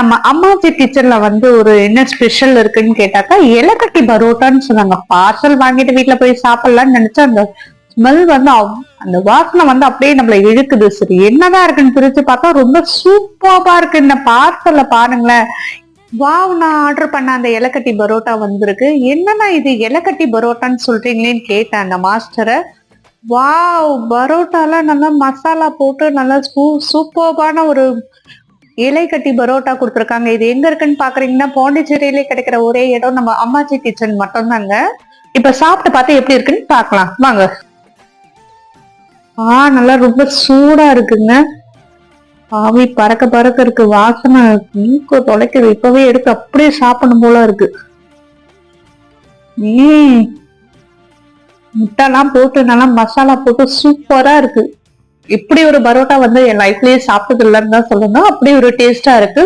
நம்ம அம்மாச்சி கிச்சன்ல வந்து ஒரு என்ன ஸ்பெஷல் இருக்குன்னு கேட்டாக்கா இலக்கட்டி பரோட்டான்னு சொன்னாங்க. பார்சல் வாங்கிட்டு வீட்டுல போய் சாப்பிடலாம்னு நினைச்சா அந்த ஸ்மெல் வந்து அந்த வாசனை வந்து அப்படியே நம்மள இழுக்குது. சரி என்னதான் இருக்குன்னு பிரிச்சு பார்த்தா ரொம்ப சூப்பரா இருக்கு. இந்த பார்சல்ல பாருங்களேன். வாவ், நான் ஆர்டர் பண்ண அந்த இலக்கட்டி பரோட்டா வந்திருக்கு. என்னன்னா இது இலக்கட்டி பரோட்டான்னு சொல்றீங்களேன்னு கேட்டேன் அந்த மாஸ்டரை. வாவ், பரோட்டால நல்லா மசாலா போட்டு நல்லா சூப்பர்பான ஒரு இலை கட்டி பரோட்டா கொடுத்துருக்காங்க. இது எங்க இருக்குன்னு பாக்குறீங்கன்னா பாண்டிச்சேரியிலே கிடைக்கிற ஒரே இடம் நம்ம அம்மாச்சி கிச்சன் மட்டும் தாங்க. இப்ப சாப்பிட்டு பார்த்து எப்படி இருக்குன்னு பாக்கலாம் வாங்க. நல்லா ரொம்ப சூடா இருக்குங்க. ஆவி பறக்க பறக்க இருக்கு. வாசனை மூக்க தொலைக்குது. இப்பவே எடுத்து அப்படியே சாப்பிடணும் போல இருக்கு. முட்டைலாம் போட்டு நல்லா மசாலா போட்டு சூப்பரா இருக்கு. இப்படி ஒரு பரோட்டா வந்து என் லைஃப்லயே சாப்பிட்டது இல்லைன்னு தான் சொல்லணும். அப்படி ஒரு டேஸ்டா இருக்கு.